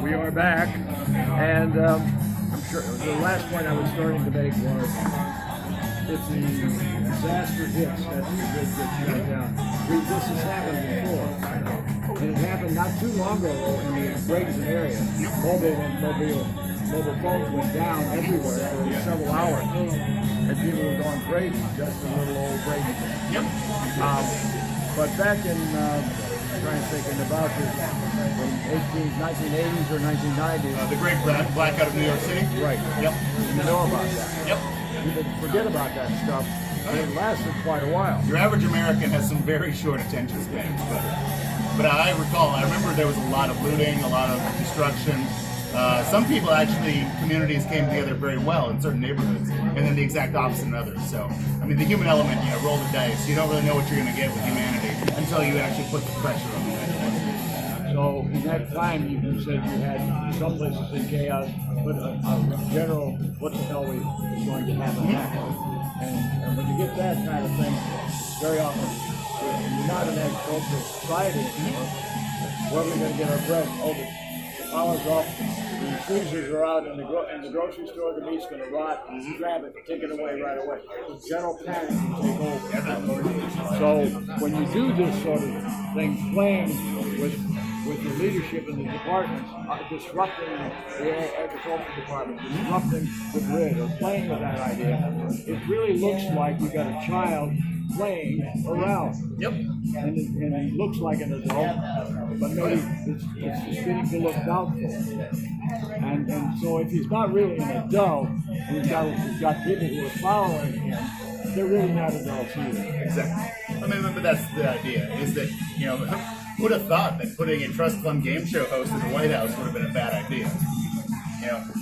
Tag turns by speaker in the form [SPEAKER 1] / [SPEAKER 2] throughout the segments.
[SPEAKER 1] We are back, and I'm sure the last point I was starting to make was if the disaster hits, that's the big get shut down. This has happened before, and it happened not too long ago in the Bradenton area. Mobile phones went down everywhere for several hours, and people were going crazy, just a little old Bradenton.
[SPEAKER 2] Yep.
[SPEAKER 1] But back in, trying to think, in about the 1980s or 1990s.
[SPEAKER 2] The great blackout of New York City?
[SPEAKER 1] Right.
[SPEAKER 2] Yep.
[SPEAKER 1] You know about that.
[SPEAKER 2] Yep.
[SPEAKER 1] People forget about that stuff, but it lasted quite a while.
[SPEAKER 2] Your average American has some very short attention spans, but I remember there was a lot of looting, a lot of destruction. Some people actually, communities came together very well in certain neighborhoods, and then the exact opposite in others. So, I mean, the human element, roll the dice. You don't really know what you're going to get with humanity until you actually put the pressure on it.
[SPEAKER 1] So, in that time, you said you had some places in chaos, but a general, what the hell is going to happen next? And when you get that kind of thing, very often, you're not in agricultural society anymore. Where are we going to get our bread? Oh, the power's off. The freezers are out in the grocery store. The meat's going to rot. Grab it, take it away right away. The general panic can take over. So when you do this sort of thing, playing with the leadership in the departments, disrupting the agriculture department, disrupting the grid, or playing with that idea, it really looks like you got a child playing around.
[SPEAKER 2] Yep.
[SPEAKER 1] And it looks like an adult, but maybe it's beginning to look doubtful. And so if he's not really an adult, and he's got people who are following him, they're really not adults either.
[SPEAKER 2] Exactly. I mean, but that's the idea, is that, who would have thought that putting a trust fund game show host in the White House would have been a bad idea?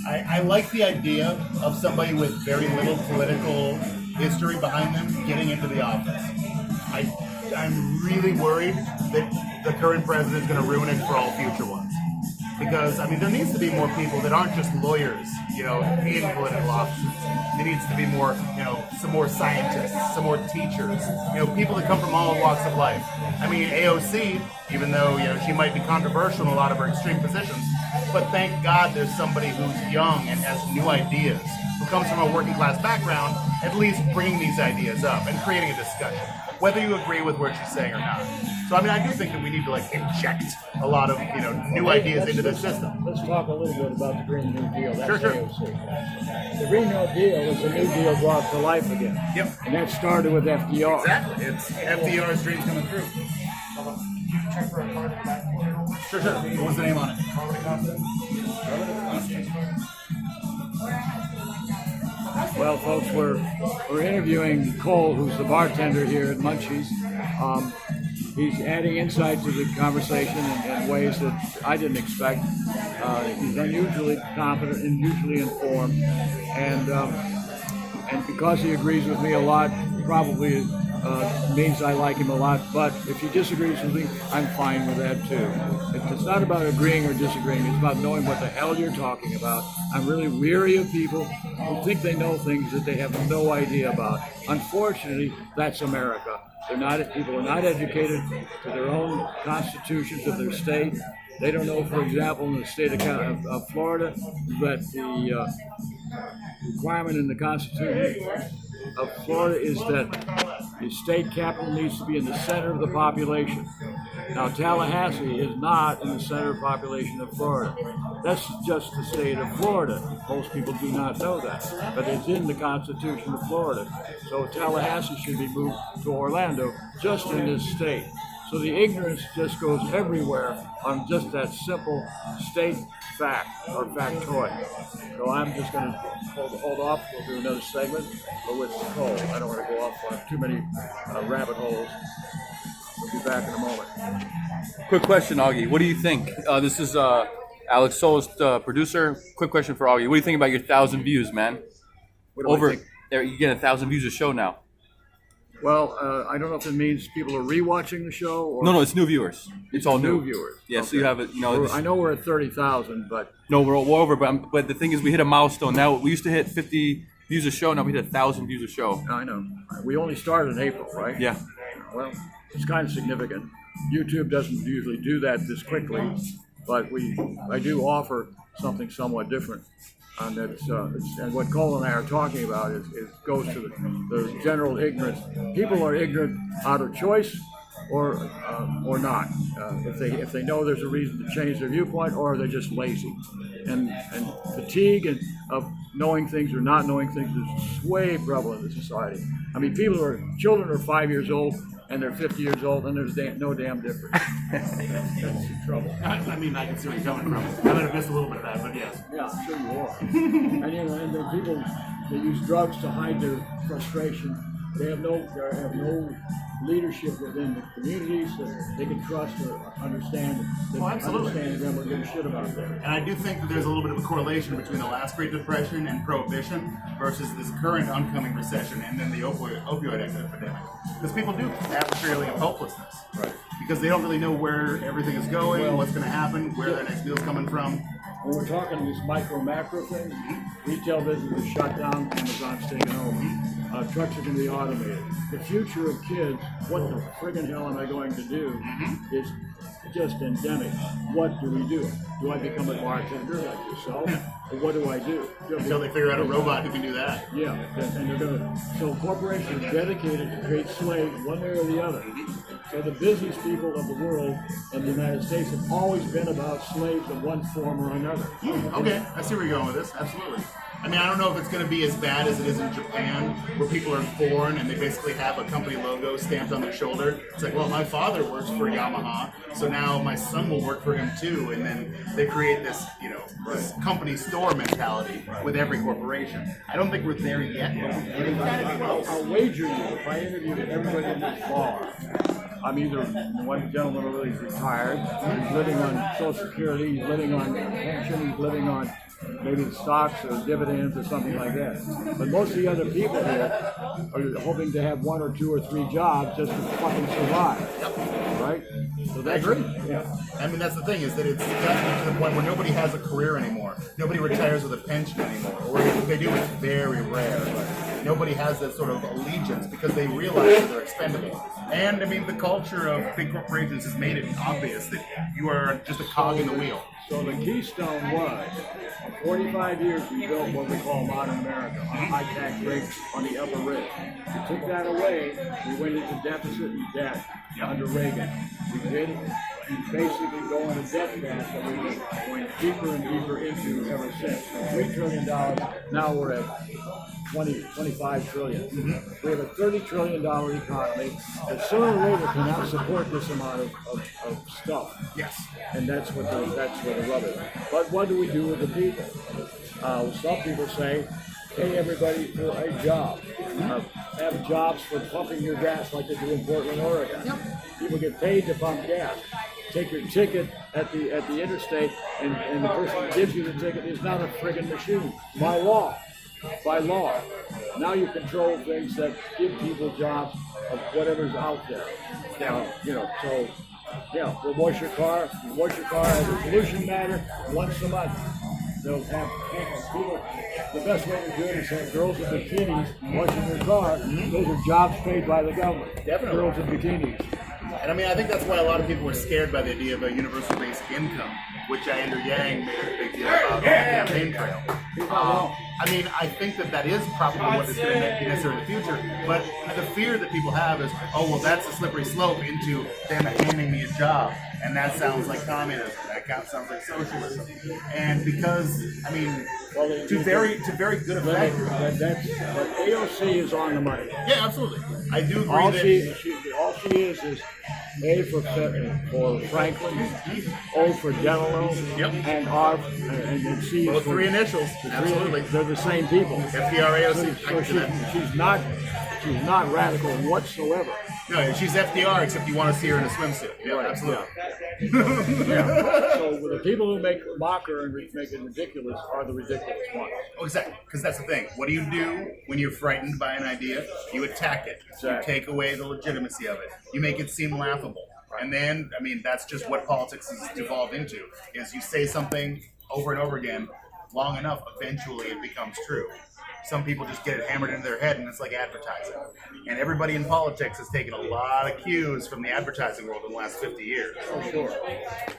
[SPEAKER 2] I like the idea of somebody with very little political history behind them getting into the office. I'm really worried that the current president is going to ruin it for all future ones. Because, there needs to be more people that aren't just lawyers, in political offices. There needs to be more, some more scientists, some more teachers, people that come from all walks of life. AOC, even though, she might be controversial in a lot of her extreme positions, but thank God there's somebody who's young and has new ideas, who comes from a working class background, at least bringing these ideas up and creating a discussion, whether you agree with what she's saying or not. So, I do think that we need to, inject a lot of, new ideas into the system.
[SPEAKER 1] Let's talk a little bit about the Green New Deal. That's
[SPEAKER 2] Sure.
[SPEAKER 1] AOC. The Green New Deal is a New Deal brought to life again.
[SPEAKER 2] Yep.
[SPEAKER 1] And that started with FDR.
[SPEAKER 2] Exactly. It's FDR's dreams coming through. Sure. What was the name on it?
[SPEAKER 1] Well, folks, we're interviewing Cole, who's the bartender here at Munchies. He's adding insight to the conversation in ways that I didn't expect. He's unusually competent and usually informed, and because he agrees with me a lot, probably means I like him a lot. But if he disagrees with me, I'm fine with that too. It's not about agreeing or disagreeing. It's about knowing what the hell you're talking about. I'm really weary of people who think they know things that they have no idea about. Unfortunately, that's America. People are not educated to their own constitutions of their state. They don't know, for example, in the state of Florida, that the requirement in the Constitution of Florida is that the state capital needs to be in the center of the population. Now, Tallahassee is not in the center of the population of Florida. That's just the state of Florida. Most people do not know that, but it's in the Constitution of Florida. So Tallahassee should be moved to Orlando, just in this state. So the ignorance just goes everywhere on just that simple state fact or factoid. So I'm just going to hold off. We'll do another segment, but with Cole. I don't want to go off on too many rabbit holes. We'll be back in a moment.
[SPEAKER 3] Quick question, Augie. What do you think? This is Alex Solis, producer. Quick question for Augie. What do you think about your 1,000 views, man?
[SPEAKER 1] What do I think?
[SPEAKER 3] There, you get 1,000 views a show now.
[SPEAKER 1] Well, I don't know if it means people are rewatching the show or
[SPEAKER 3] No, it's new viewers. It's all new
[SPEAKER 1] viewers.
[SPEAKER 3] Yeah,
[SPEAKER 1] Okay.
[SPEAKER 3] so you have it.
[SPEAKER 1] I know we're at 30,000, but
[SPEAKER 3] No, we're over. But the thing is, we hit a milestone. Now we used to hit 50 views a show. Now we hit 1,000 views a show.
[SPEAKER 1] I know we only started in April, right?
[SPEAKER 3] Yeah.
[SPEAKER 1] Well, it's kind of significant. YouTube doesn't usually do that this quickly, but I do offer something somewhat different. And and what Cole and I are talking about goes to the general ignorance. People are ignorant out of choice or not. If they know there's a reason to change their viewpoint, or they're just lazy. And fatigue of knowing things or not knowing things is way prevalent in society. I mean, children are 5 years old and they're 50 years old, and there's no damn difference. That's the trouble.
[SPEAKER 2] I mean, I can see where you're coming from. I might have missed a little bit of that, but yes.
[SPEAKER 1] Yeah, I'm sure you are. And the people, they use drugs to hide their frustration. They have no leadership within the communities that they can trust or understand. Understand them or give a shit about them.
[SPEAKER 2] And I do think that there's a little bit of a correlation between the last Great Depression and Prohibition versus this current oncoming recession and then the opioid epidemic. Because people do have a feeling of hopelessness.
[SPEAKER 1] Right.
[SPEAKER 2] Because they don't really know where everything is going, what's going to happen, where their next meal's coming from.
[SPEAKER 1] When we're talking these micro-macro things, retail business is shut down, Amazon's taken over. Trucks are going to be automated. The future of kids, what the friggin' hell am I going to do, is just endemic. What do we do? Do I become a bartender like yourself? Or what do I do?
[SPEAKER 2] Until they figure out a robot who can do that.
[SPEAKER 1] Yeah, and they're going to. So corporations are dedicated to create slaves one way or the other. So the business people of the world and the United States have always been about slaves of one form or another.
[SPEAKER 2] Okay, I see where you're going with this. Absolutely. I mean, I don't know if it's going to be as bad as it is in Japan, where people are born and they basically have a company logo stamped on their shoulder. It's like, well, my father works for Yamaha, so now my son will work for him too. And then they create this, this company store mentality with every corporation. I don't think we're there yet, but we're getting kind of close.
[SPEAKER 1] I'll wager you, if I interviewed everybody in this bar, I'm either one gentleman over there, he's retired, he's living on Social Security, he's living on pension, he's living on maybe stocks or dividends or something like that. But most of the other people here are hoping to have 1 or 2 or 3 jobs just to fucking survive. Right? So that's
[SPEAKER 2] I agree.
[SPEAKER 1] Yeah.
[SPEAKER 2] I mean, that's the thing, is that it's gotten to the point where nobody has a career anymore. Nobody retires with a pension anymore. Or if they do, it's very rare. But nobody has that sort of allegiance because they realize that they're expendable. And, I mean, the culture of big corporations has made it obvious that you are just a cog in the wheel.
[SPEAKER 1] So the keystone was, for 45 years we built what we call modern America, on a high tax rate on the upper ridge. We took that away, we went into deficit and debt under Reagan. We did basically go into debt path that we were going deeper and deeper into ever since. From $3 trillion, now we're at 25 trillion. We have a $30 trillion economy that sooner or later cannot support this amount of stuff.
[SPEAKER 2] Yes.
[SPEAKER 1] And that's what the rub is. But what do we do with the people? Some people say, pay everybody for a job. Have jobs for pumping your gas like they do in Portland, Oregon. People get paid to pump gas. Take your ticket at the interstate, and the person who gives you the ticket is not a friggin' machine. By law. Now you control things that give people jobs of whatever's out there. So we'll wash your car. You wash your car as a pollution matter once a month. They'll have people. The best way to do it is have girls in bikinis washing their car. Those are jobs paid by the government.
[SPEAKER 2] Definitely.
[SPEAKER 1] Girls in bikinis.
[SPEAKER 2] And I mean, I think that's why a lot of people were scared by the idea of a universal basic income, which Andrew Yang made a big deal about on the campaign trail. I mean, I think that is probably what is going to be necessary in the future, but the fear that people have is, oh, well, that's a slippery slope into them handing me a job, and that sounds like communism, that sounds like socialism. And because, I mean, to very good effect.
[SPEAKER 1] But AOC is on the money.
[SPEAKER 2] Yeah, absolutely. I do agree
[SPEAKER 1] All
[SPEAKER 2] that...
[SPEAKER 1] all she is A for Franklin, O for Delano, and R and C.
[SPEAKER 2] Both 3 initials. Absolutely.
[SPEAKER 1] They're the same people.
[SPEAKER 2] FDR,
[SPEAKER 1] So
[SPEAKER 2] AOC.
[SPEAKER 1] she's not radical whatsoever.
[SPEAKER 2] No, she's FDR, except you want to see her in a swimsuit. Yeah,
[SPEAKER 1] Right,
[SPEAKER 2] absolutely.
[SPEAKER 1] So the people who mock her and make it ridiculous are the ridiculous ones.
[SPEAKER 2] Oh, exactly, because that's the thing. What do you do when you're frightened by an idea? You attack it.
[SPEAKER 1] Exactly.
[SPEAKER 2] You take away the legitimacy of it. You make it seem laughable. And then, I mean, that's just what politics has devolved into, is you say something over and over again long enough, eventually it becomes true. some people just get it hammered into their head, and it's like advertising. And everybody in politics has taken a lot of cues from the advertising world in the last 50 years.
[SPEAKER 1] Oh, sure.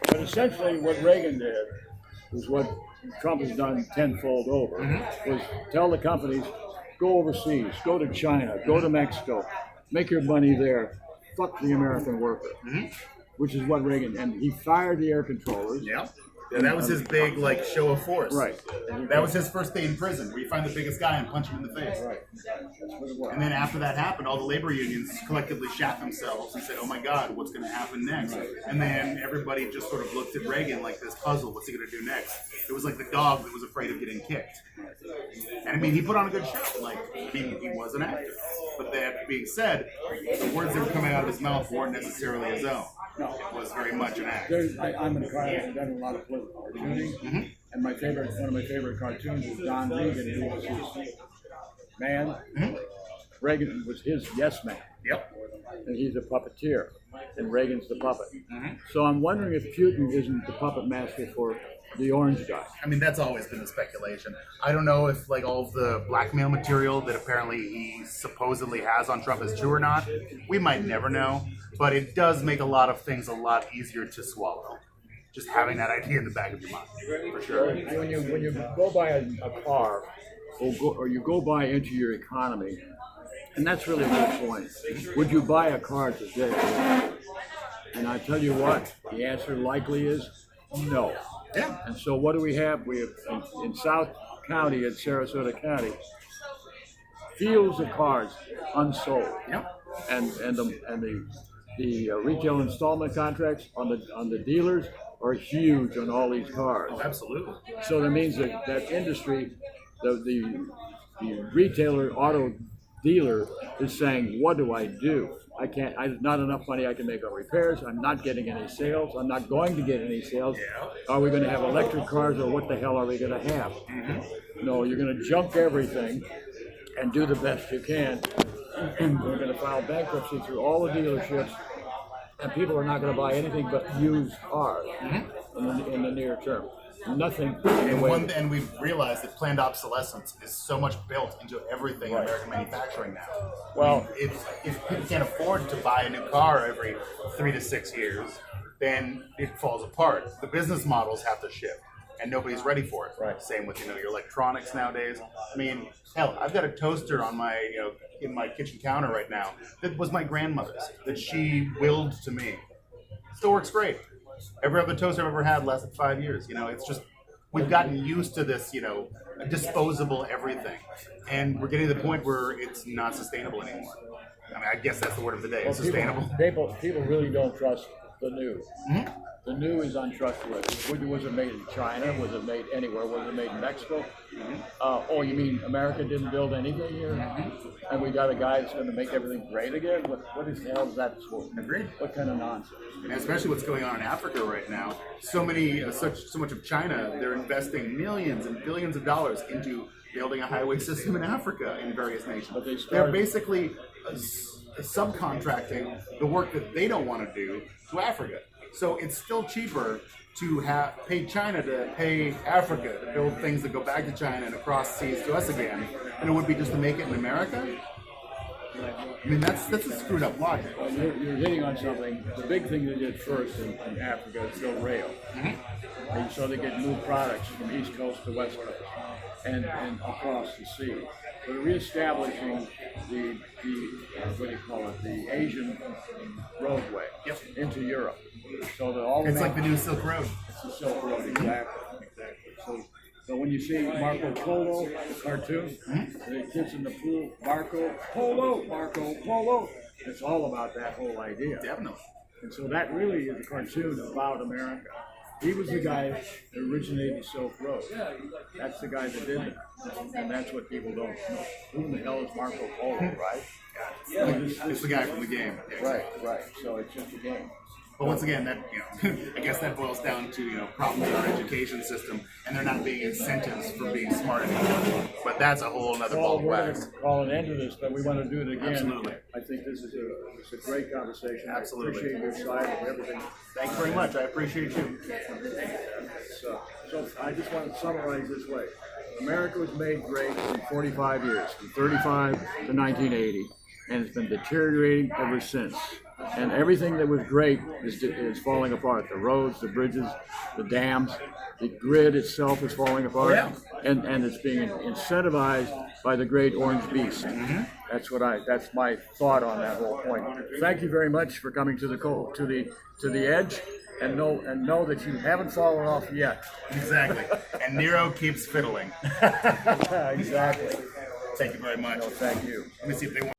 [SPEAKER 1] But essentially what Reagan did was what Trump has done tenfold over, was tell the companies, go overseas, go to China, go to Mexico, make your money there, fuck the American worker, which is what Reagan, and he fired the air controllers.
[SPEAKER 2] Yeah. And that was his big show of force.
[SPEAKER 1] Right.
[SPEAKER 2] That was his first day in prison, where you find the biggest guy and punch him in the face.
[SPEAKER 1] Right. That's what it was.
[SPEAKER 2] And then after that happened, all the labor unions collectively shat themselves and said, "Oh my God, what's going to happen next?" And then everybody just sort of looked at Reagan like this puzzle. What's he going to do next? It was like the dog that was afraid of getting kicked. And I mean, he put on a good show. He was an actor. But that being said, the words that were coming out of his mouth weren't necessarily his own.
[SPEAKER 1] No.
[SPEAKER 2] It was very much an act.
[SPEAKER 1] I'm an artist. I've done a lot of political cartooning, and one of my favorite cartoons is Don Regan, who was his man. Reagan was his yes man.
[SPEAKER 2] Yep.
[SPEAKER 1] And he's a puppeteer, and Reagan's the puppet. So I'm wondering if Putin isn't the puppet master for the orange guy.
[SPEAKER 2] I mean, that's always been the speculation. I don't know if all of the blackmail material that apparently he supposedly has on Trump is true or not. We might never know, but it does make a lot of things a lot easier to swallow. Just having that idea in the back of your mind, for sure.
[SPEAKER 1] When you go buy a car, or you go buy into your economy, and that's really the point. Would you buy a car today? And I tell you what, the answer likely is no.
[SPEAKER 2] Yeah.
[SPEAKER 1] And so what do we have? We have in South County, in Sarasota County, fields of cars unsold.
[SPEAKER 2] Yep.
[SPEAKER 1] And the retail installment contracts on the dealers are huge on all these cars.
[SPEAKER 2] Oh, absolutely.
[SPEAKER 1] So that means that industry, the retailer auto dealer is saying, what do I do? There's not enough money I can make on repairs. I'm not getting any sales. I'm not going to get any sales. Are we going to have electric cars, or what the hell are we going to have? No, you're going to junk everything and do the best you can. And we're going to file bankruptcy through all the dealerships, and people are not going to buy anything but used cars in the near term. Nothing.
[SPEAKER 2] And we've realized that planned obsolescence is so much built into everything in American manufacturing now.
[SPEAKER 1] Well,
[SPEAKER 2] if people can't afford to buy a new car every 3 to 6 years, then it falls apart. The business models have to shift, and nobody's ready for it.
[SPEAKER 1] Right.
[SPEAKER 2] Same with your electronics nowadays. I mean, hell, I've got a toaster on my in my kitchen counter right now that was my grandmother's that she willed to me. Still works great. Every other toaster I've ever had lasted 5 years. It's just, we've gotten used to this, disposable everything. And we're getting to the point where it's not sustainable anymore. I mean, I guess that's the word of the day, sustainable.
[SPEAKER 1] People really don't trust the new. The new is untrustworthy. Was it made in China? Was it made anywhere? Was it made in Mexico? Oh, you mean America didn't build anything here? And we got a guy that's going to make everything great again? What the hell is that for?
[SPEAKER 2] Agreed.
[SPEAKER 1] What kind of nonsense?
[SPEAKER 2] And especially what's going on in Africa right now. So much of China, they're investing millions and billions of dollars into building a highway system in Africa in various nations.
[SPEAKER 1] But
[SPEAKER 2] they're basically subcontracting the work that they don't want to do to Africa. So it's still cheaper to pay China to pay Africa to build things that go back to China and across seas to us again, than it would be just to make it in America. I mean, that's a screwed up logic.
[SPEAKER 1] Well, you're hitting on something. The big thing they did first in Africa is build rail. And so they get new products from East Coast to West Coast and across the sea. They're reestablishing the the Asian roadway into Europe. So that all
[SPEAKER 2] it's like the new Silk Road.
[SPEAKER 1] It's the Silk Road, exactly. So when you see Marco Polo, the cartoon, the kids in the pool, Marco Polo, it's all about that whole idea.
[SPEAKER 2] Definitely.
[SPEAKER 1] And so that really is a cartoon about America. He was the guy that originated the Silk Road. That's the guy that did it. And that's what people don't know. Who in the hell is Marco Polo, right?
[SPEAKER 2] It's the guy from the game.
[SPEAKER 1] Right. So it's just a game.
[SPEAKER 2] But once again, that I guess that boils down to problems in our education system, and there not being incentives for being smart anymore. But that's a whole other ball of
[SPEAKER 1] We're
[SPEAKER 2] wax.
[SPEAKER 1] going to call an end to this, but we want to do it again.
[SPEAKER 2] Absolutely.
[SPEAKER 1] I think this is a great conversation.
[SPEAKER 2] Absolutely.
[SPEAKER 1] I appreciate your side of everything.
[SPEAKER 2] Thank you very much. I appreciate you.
[SPEAKER 1] So I just want to summarize this way. America was made great in 45 years, from 35 to 1980, and it's been deteriorating ever since. And everything that was great is falling apart. The roads, the bridges, the dams, the grid itself is falling apart, and it's being incentivized by the great orange beast. That's my thought on that whole point. Thank you very much for coming to the edge, and know that you haven't fallen off yet.
[SPEAKER 2] Exactly. And Nero keeps fiddling.
[SPEAKER 1] Exactly.
[SPEAKER 2] Thank you very much.
[SPEAKER 1] No, thank you.
[SPEAKER 2] Let me see if they want